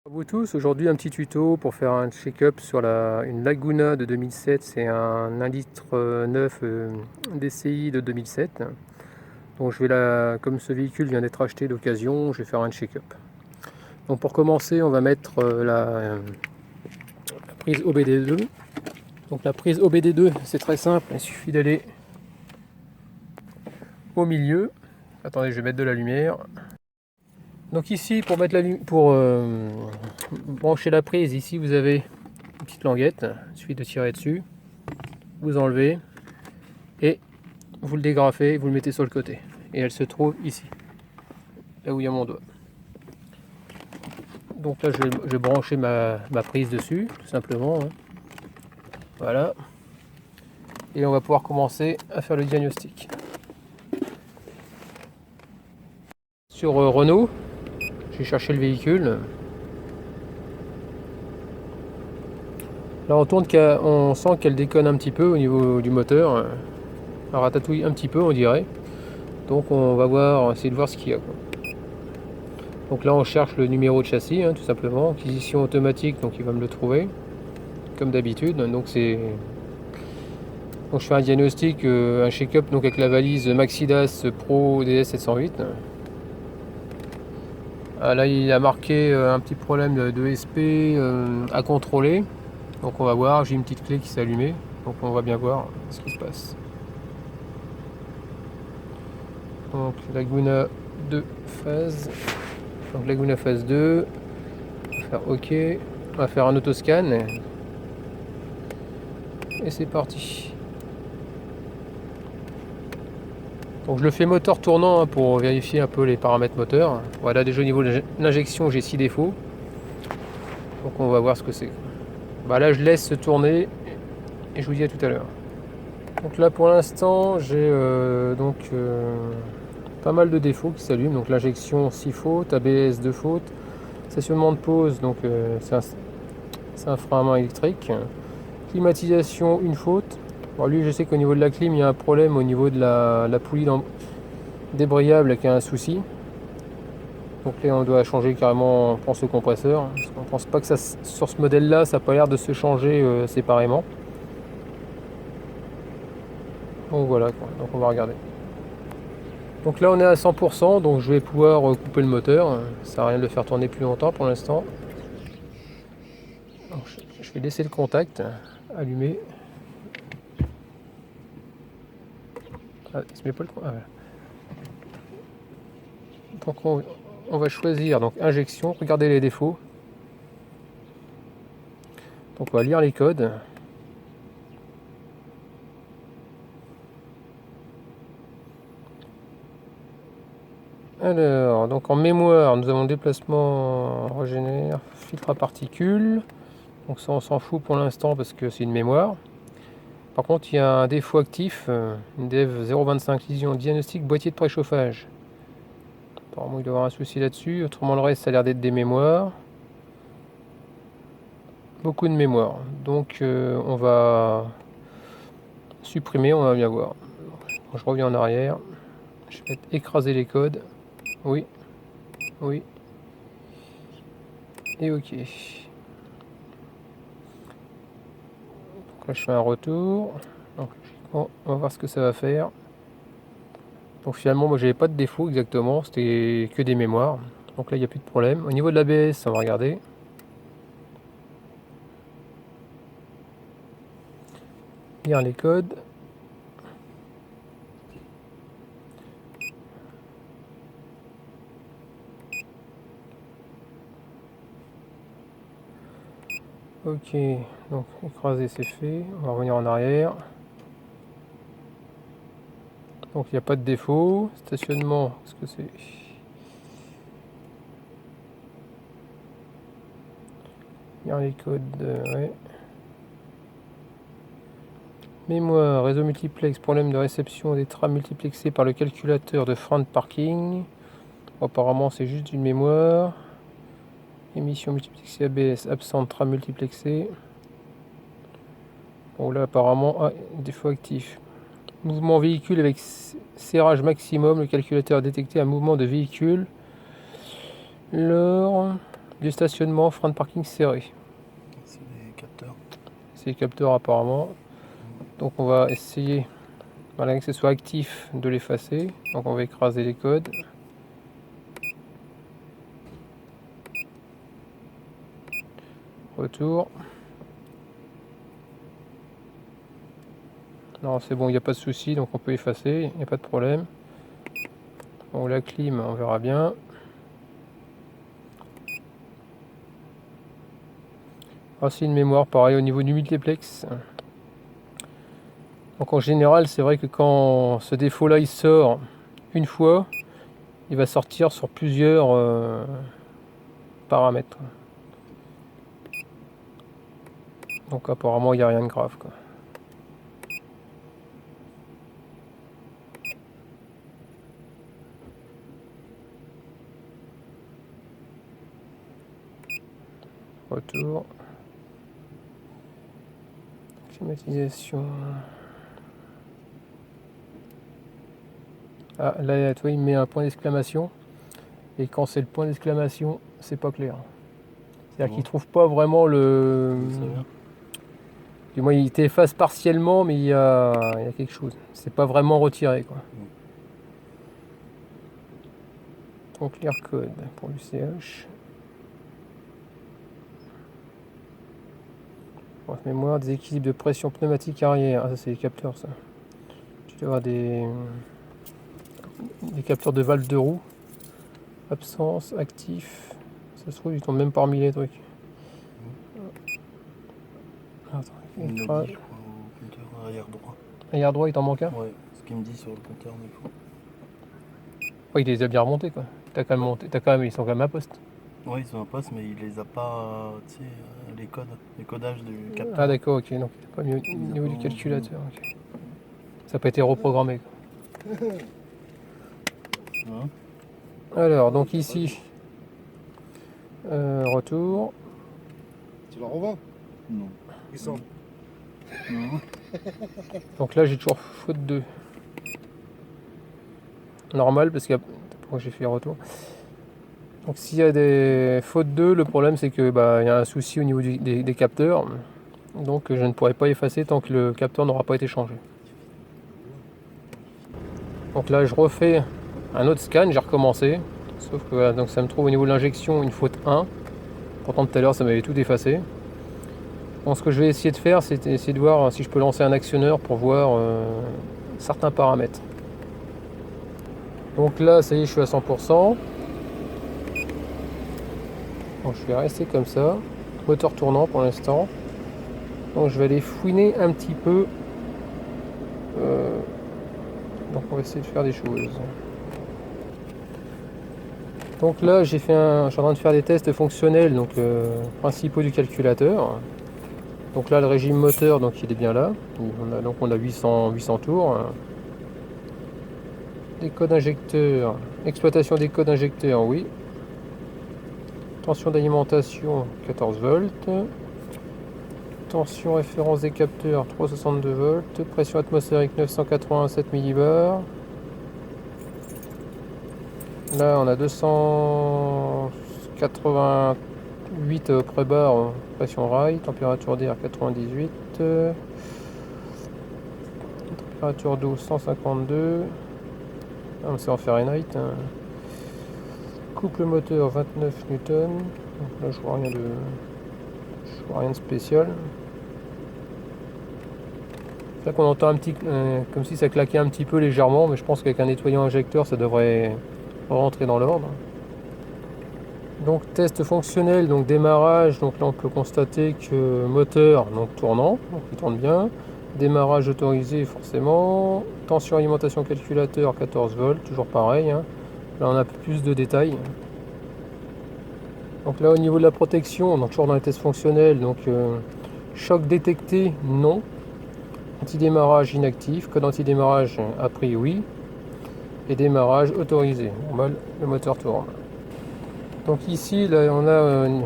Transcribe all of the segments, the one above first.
À vous tous, aujourd'hui un petit tuto pour faire un check-up sur une Laguna de 2007, c'est un 1 litre 9 DCI de 2007. Donc comme ce véhicule vient d'être acheté d'occasion, je vais faire un check-up. Donc pour commencer, on va mettre la prise OBD2. Donc la prise OBD2, c'est très simple, il suffit d'aller au milieu. Attendez, je vais mettre de la lumière. Donc ici, pour brancher la prise, ici vous avez une petite languette, il suffit de tirer dessus, vous enlevez et vous le dégrafez, vous le mettez sur le côté. Et elle se trouve ici, là où il y a mon doigt. Donc là, je vais brancher ma prise dessus, tout simplement. Hein. Voilà. Et on va pouvoir commencer à faire le diagnostic. Sur Renault, j'ai cherché le véhicule. Là, on sent qu'elle déconne un petit peu au niveau du moteur. Elle ratatouille un petit peu, on dirait. Donc on va essayer de voir ce qu'il y a. Donc là, on cherche le numéro de châssis, hein, tout simplement. Acquisition automatique, donc il va me le trouver, comme d'habitude. Donc je fais un diagnostic, un check-up donc avec la valise Maxidas Pro DS 708. Ah, là, il a marqué un petit problème de SP à contrôler. Donc on va voir, j'ai une petite clé qui s'est allumée. Donc on va bien voir ce qui se passe. Donc Laguna 2 phase. Donc Laguna phase 2. On va faire OK. On va faire un autoscan. Et c'est parti. Donc je le fais moteur tournant hein, pour vérifier un peu les paramètres moteurs. Voilà, déjà au niveau de l'injection, j'ai 6 défauts. Donc on va voir ce que c'est. Bah là je laisse tourner et je vous dis à tout à l'heure. Donc là pour l'instant j'ai pas mal de défauts qui s'allument. Donc l'injection 6 fautes, ABS 2 fautes, stationnement de pause, donc c'est un frein à main électrique. Climatisation, une faute. Bon, lui je sais qu'au niveau de la clim il y a un problème au niveau de la poulie débrayable qui a un souci. Donc là on doit changer carrément, on pense au compresseur. On pense pas que ça, sur ce modèle là ça n'a pas l'air de se changer séparément. Donc voilà, donc on va regarder. Donc là on est à 100%, donc je vais pouvoir couper le moteur. Ça sert à rien de le faire tourner plus longtemps pour l'instant. Je vais laisser le contact allumé. Ah, il se met pas le ah, voilà. Donc on va choisir donc injection, regardez les défauts. Donc on va lire les codes. Alors, donc en mémoire, nous avons déplacement régénère, filtre à particules. Donc ça on s'en fout pour l'instant parce que c'est une mémoire. Par contre il y a un défaut actif, une dev 025 lésion diagnostic boîtier de préchauffage. Apparemment il doit y avoir un souci là-dessus, autrement le reste ça a l'air d'être des mémoires. Beaucoup de mémoire. Donc on va supprimer, on va bien voir. Je reviens en arrière. Je vais écraser les codes. Oui. Oui. Et OK. Donc là je fais un retour. Donc, on va voir ce que ça va faire. Donc finalement moi j'avais pas de défaut exactement, c'était que des mémoires. Donc là il n'y a plus de problème. Au niveau de l'ABS, on va regarder. Lire les codes. OK, donc écraser c'est fait. On va revenir en arrière. Donc il n'y a pas de défaut. Stationnement, qu'est-ce que c'est? Lire les codes, ouais. Mémoire, réseau multiplex, problème de réception des trames multiplexées par le calculateur de frein de parking. Bon, apparemment c'est juste une mémoire. Émission multiplexée ABS, absente, trame multiplexée. Bon là apparemment, défaut actif. Mouvement véhicule avec serrage maximum, le calculateur a détecté un mouvement de véhicule lors du stationnement, frein de parking serré. C'est les capteurs. C'est les capteurs apparemment. Donc on va essayer, malgré que ce soit actif, de l'effacer. Donc on va écraser les codes. Retour. Non, c'est bon, il n'y a pas de souci, donc on peut effacer, il n'y a pas de problème. Bon, la clim, on verra bien. Ainsi une mémoire, pareil au niveau du multiplex. Donc en général, c'est vrai que quand ce défaut-là il sort une fois, il va sortir sur plusieurs paramètres. Donc apparemment, il n'y a rien de grave, quoi. Retour. Climatisation. Ah, là, toi, il met un point d'exclamation. Et quand c'est le point d'exclamation, c'est pas clair. C'est-à-dire qu'il trouve pas vraiment le... Du moins, il t'efface partiellement, mais il y a quelque chose. C'est pas vraiment retiré, quoi. Donc, clear code pour l'UCH. Mémoire, des équilibres de pression pneumatique arrière. Ah, ça, c'est les capteurs, ça. Tu dois avoir des capteurs de valve de roue. Absence, actif. Ça se trouve, ils tombent même parmi les trucs. Attends, il me dit, je crois, au compteur arrière droit. Arrière droit, il t'en manque un? Ouais, ce qu'il me dit sur le compteur des fois. Ouais, il les a bien remontés, quoi. T'as quand même monté, ils sont quand même à poste. Ouais, ils sont à poste, mais il les a pas, tu sais, les codes, les codages du capteur. Ah d'accord, ok, donc il n'est pas mis au niveau du calculateur. Okay. Ça n'a pas été reprogrammé, quoi. Alors, donc ici, retour. Tu la revends? Non. Ils sont. Non. Donc là, j'ai toujours faute 2. Normal, parce que pourquoi j'ai fait retour. Donc s'il y a des fautes 2, le problème c'est que il y a un souci au niveau des capteurs. Donc je ne pourrai pas effacer tant que le capteur n'aura pas été changé. Donc là, je refais un autre scan, j'ai recommencé. Sauf que voilà, donc ça me trouve au niveau de l'injection une faute 1. Pourtant tout à l'heure ça m'avait tout effacé. Bon, ce que je vais essayer de faire, c'est essayer de voir si je peux lancer un actionneur pour voir certains paramètres. Donc là, ça y est, je suis à 100%. Donc je vais rester comme ça. Moteur tournant pour l'instant. Donc je vais aller fouiner un petit peu. Donc on va essayer de faire des choses. Donc là, je suis en train de faire des tests fonctionnels, donc principaux du calculateur. Donc là, le régime moteur, donc il est bien là. On a 800 tours. Des codes injecteurs. Exploitation des codes injecteurs, oui. Tension d'alimentation, 14 volts. Tension référence des capteurs, 362 volts. Pression atmosphérique, 987 millibars. Là, on a 288 pré-bar, pression rail, température d'air 98, température d'eau 152, ah, c'est en Fahrenheit. Couple moteur 29 newtons. Donc là, je vois rien de spécial. C'est là qu'on entend un petit, comme si ça claquait un petit peu légèrement, mais je pense qu'avec un nettoyant injecteur, ça devrait rentrer dans l'ordre. Donc test fonctionnel, donc démarrage, donc là on peut constater que moteur donc tournant, donc il tourne bien. Démarrage autorisé forcément. Tension alimentation calculateur 14 volts, toujours pareil. Hein. Là on a plus de détails. Donc là au niveau de la protection, on est toujours dans les tests fonctionnels, donc choc détecté, non. Anti-démarrage inactif, code anti-démarrage a pris oui. Et démarrage autorisé. Normal, le moteur tourne. Donc ici, là, on a un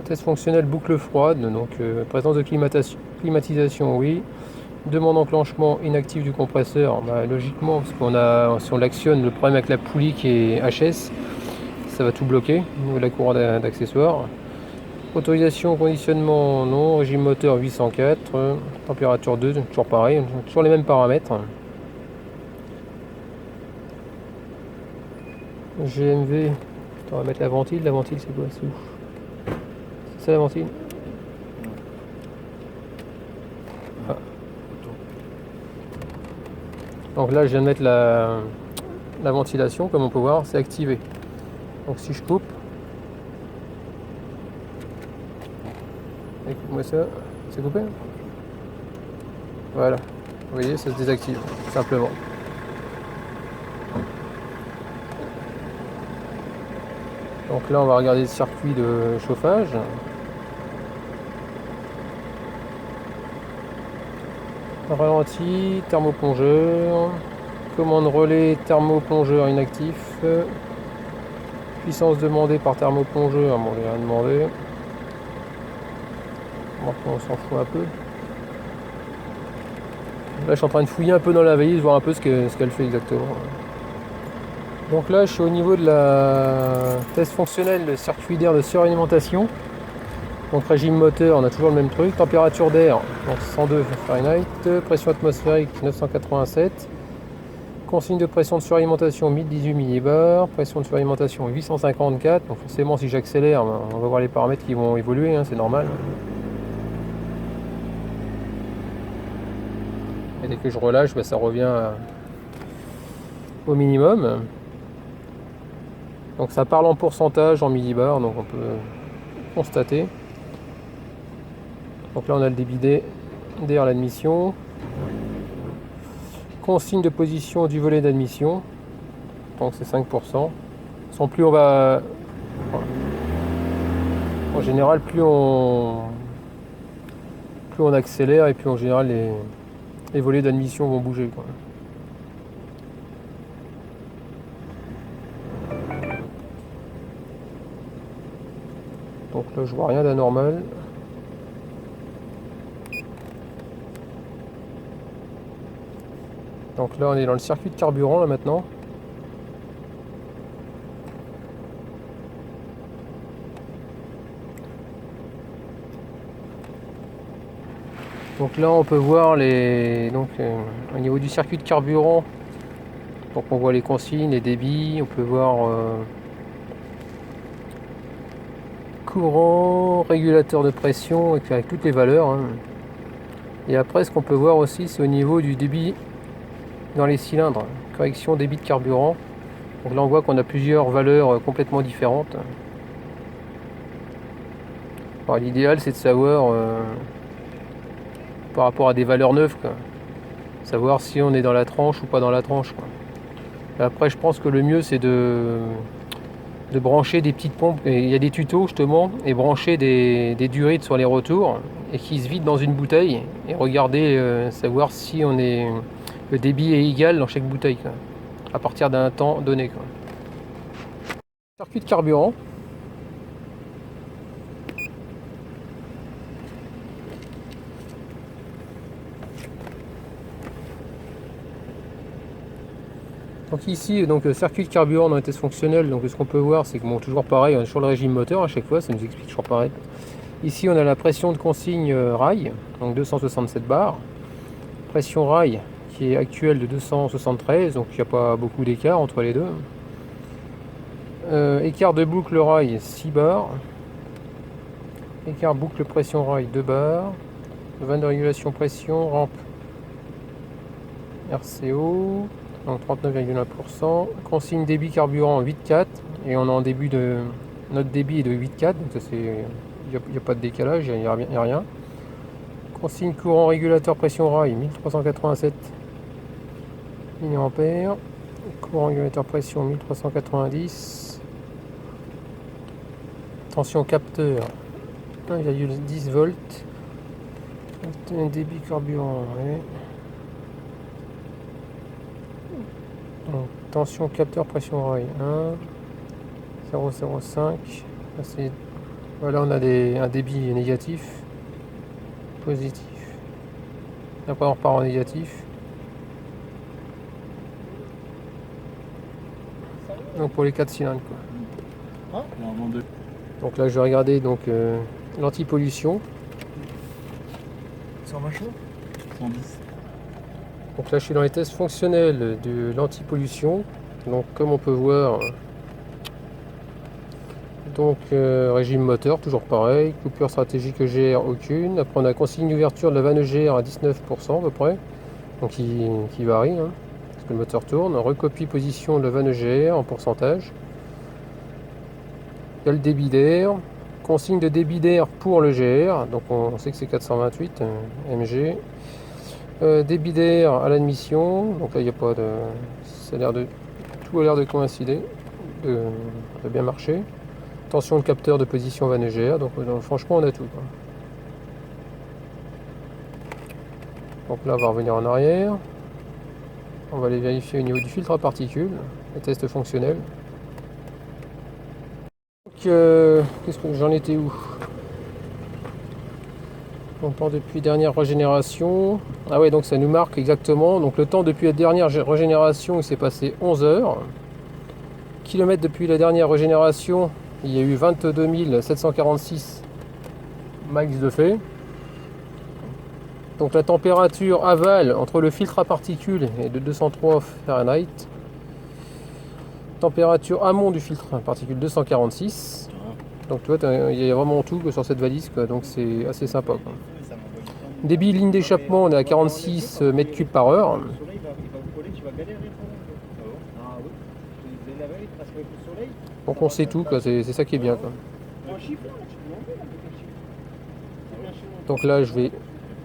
test fonctionnel boucle froide, donc présence de climatisation, oui. Demande d'enclenchement inactif du compresseur, logiquement, parce qu'on a, si on l'actionne, le problème avec la poulie qui est HS, ça va tout bloquer au niveau de la cour d'accessoires. Autorisation, conditionnement, non. Régime moteur 804. Température 2, toujours pareil, toujours les mêmes paramètres. GMV, on va mettre la ventile. La ventile, c'est quoi? C'est où? C'est ça la ventile? Ah. Donc là, je viens de mettre la ventilation, comme on peut voir, c'est activé. Donc si je coupe, écoute-moi ça, c'est coupé? Voilà, vous voyez, ça se désactive, tout simplement. Donc là, on va regarder le circuit de chauffage. Ralenti, thermoplongeur, commande relais, thermoplongeur inactif, puissance demandée par thermoplongeur, bon, j'ai rien demandé. Maintenant, on s'en fout un peu. Là, je suis en train de fouiller un peu dans la valise, voir un peu ce qu'elle fait exactement. Donc là, je suis au niveau de la test fonctionnel, le circuit d'air de suralimentation. Donc régime moteur, on a toujours le même truc. Température d'air, donc 102 Fahrenheit. Pression atmosphérique 987. Consigne de pression de suralimentation 1018 millibars. Pression de suralimentation 854. Donc forcément, si j'accélère, on va voir les paramètres qui vont évoluer, hein, c'est normal. Et dès que je relâche, ça revient au minimum. Donc ça parle en pourcentage, en millibars, donc on peut constater. Donc là on a le débit d'air à l'admission. Consigne de position du volet d'admission. Donc c'est 5%. Sans plus on va... En général plus on accélère et plus en général les volets d'admission vont bouger, quoi. Donc là je vois rien d'anormal. Donc là on est dans le circuit de carburant là maintenant. Donc là on peut voir au niveau du circuit de carburant, donc on voit les consignes, les débits, on peut voir courant, régulateur de pression avec toutes les valeurs, hein. Et après ce qu'on peut voir aussi c'est au niveau du débit dans les cylindres, correction débit de carburant. Donc là on voit qu'on a plusieurs valeurs complètement différentes. L'idéal c'est de savoir par rapport à des valeurs neuves, quoi. Savoir si on est dans la tranche ou pas dans la tranche, quoi. Et après je pense que le mieux c'est de brancher des petites pompes, et il y a des tutos justement, et brancher des durites sur les retours et qui se vident dans une bouteille et regarder, savoir si le débit est égal dans chaque bouteille, quoi, à partir d'un temps donné, quoi. Circuit de carburant. Donc ici, circuit de carburant dans les tests fonctionnels, donc ce qu'on peut voir, c'est que bon, toujours pareil, on est sur le régime moteur à chaque fois, ça nous explique toujours pareil. Ici, on a la pression de consigne rail, donc 267 bars. Pression rail qui est actuelle de 273, donc il n'y a pas beaucoup d'écart entre les deux. Écart de boucle rail 6 bars. Écart boucle pression rail 2 bars. Vanne de régulation pression, rampe RCO. Donc 39,1%. Consigne débit carburant 8,4 et on est en début notre débit est de 8,4, donc ça c'est, il n'y a pas de décalage, il n'y a rien. Consigne courant régulateur pression rail 1387 mA. Courant régulateur pression 1390. Tension capteur 1,10 volts. Débit carburant, ouais. Donc, tension capteur pression rail 1 0,05. Voilà, on a un débit négatif, positif. Après on repart en négatif. Donc pour les 4 cylindres, quoi. Il en vend deux. Donc là, je vais regarder donc l'anti-pollution. 120 chevaux 110. Donc là, je suis dans les tests fonctionnels de l'anti-pollution. Donc, comme on peut voir, donc régime moteur, toujours pareil. Coupure stratégique EGR, aucune. Après, on a consigne d'ouverture de la vanne EGR à 19% à peu près. Donc, qui varie, hein, parce que le moteur tourne. Recopie position de la vanne EGR en pourcentage. Il y a le débit d'air. Consigne de débit d'air pour le GR. Donc, on sait que c'est 428 mg. Débit d'air à l'admission, donc là il n'y a pas de. Ça a l'air de. Tout a l'air de coïncider, de bien marcher. Tension de capteur de position vanne EGR, donc franchement on a tout, quoi. Donc là on va revenir en arrière. On va aller vérifier au niveau du filtre à particules, les tests fonctionnels. Donc qu'est-ce que j'en étais où? Donc temps depuis dernière régénération. Ah ouais, donc ça nous marque exactement. Donc le temps depuis la dernière régénération, il s'est passé 11 heures. Kilomètres depuis la dernière régénération, il y a eu 22 746 miles de fait. Donc la température aval entre le filtre à particules est de 203 Fahrenheit. Température amont du filtre à particules 246. Donc tu vois, il y a vraiment tout sur cette valise, quoi. Donc c'est assez sympa, quoi. Débit ligne d'échappement, on est à 46 mètres cubes par heure. Donc on sait tout, quoi. C'est ça qui est bien, quoi. Donc là je vais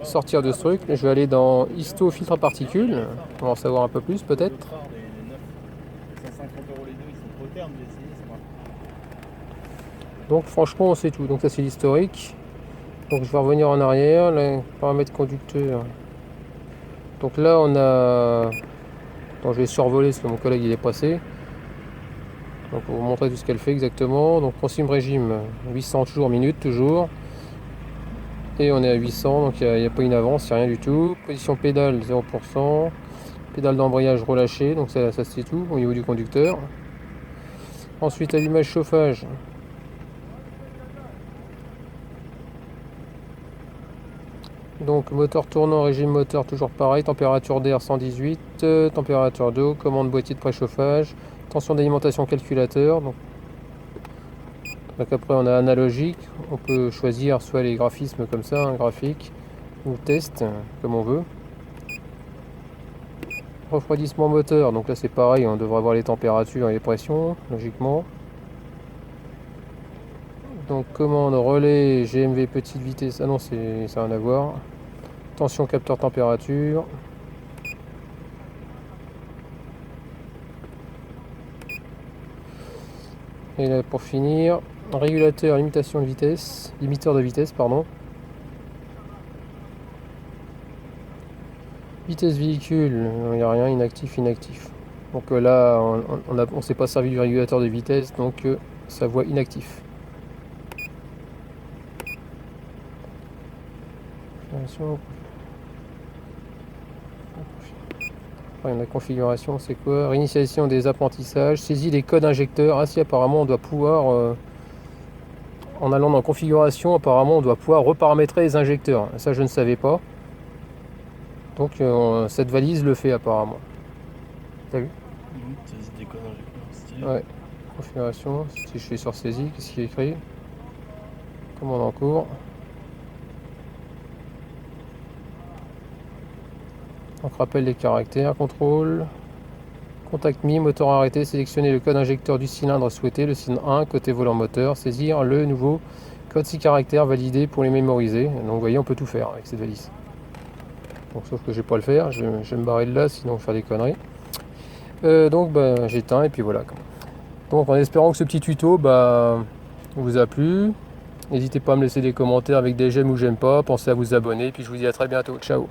sortir de ce truc, je vais aller dans histo filtre à particules, on va en savoir un peu plus peut-être. Donc franchement on sait tout, donc ça c'est l'historique. Donc je vais revenir en arrière, les paramètres conducteurs. Donc là on a. Donc je vais survoler ce que mon collègue il est passé. Donc pour vous montrer tout ce qu'elle fait exactement. Donc consigne régime 800 toujours minutes toujours. Et on est à 800, donc il n'y a pas une avance, il n'y a rien du tout. Position pédale 0%. Pédale d'embrayage relâchée, donc ça c'est tout au niveau du conducteur. Ensuite allumage chauffage. Donc moteur tournant, régime moteur toujours pareil, température d'air 118, température d'eau, commande boîtier de préchauffage, tension d'alimentation calculateur. Donc après on a analogique, on peut choisir soit les graphismes comme ça, un graphique, ou test, comme on veut. Refroidissement moteur, donc là c'est pareil, on devrait voir les températures et les pressions, logiquement. Donc commande relais GMV petite vitesse, ah non ça n'a rien à voir. Tension capteur température. Et là pour finir, régulateur limitation de vitesse, limiteur de vitesse pardon. Vitesse véhicule, il n'y a rien, inactif, inactif. Donc là on ne s'est pas servi du régulateur de vitesse, donc ça voit inactif. La configuration c'est quoi? Réinitialisation des apprentissages, saisie des codes injecteurs. Ah si, apparemment on doit pouvoir en allant dans configuration, apparemment on doit pouvoir reparamétrer les injecteurs. Ça je ne savais pas. Donc cette valise le fait apparemment. T'as vu? Saisie des codes injecteurs, stylé. Ouais. Configuration, si je fais sur saisie, qu'est-ce qui est écrit? Commande en cours. Donc rappel des caractères, contrôle, contact mis, moteur arrêté, sélectionner le code injecteur du cylindre souhaité, le cylindre 1, côté volant moteur, saisir le nouveau code 6 caractères validé pour les mémoriser. Donc vous voyez on peut tout faire avec cette valise. Donc, sauf que je vais pas le faire, je vais me barrer de là sinon je vais faire des conneries. Donc bah, j'éteins et puis voilà. Donc en espérant que ce petit tuto vous a plu. N'hésitez pas à me laisser des commentaires avec des j'aime ou j'aime pas, pensez à vous abonner, puis je vous dis à très bientôt, ciao.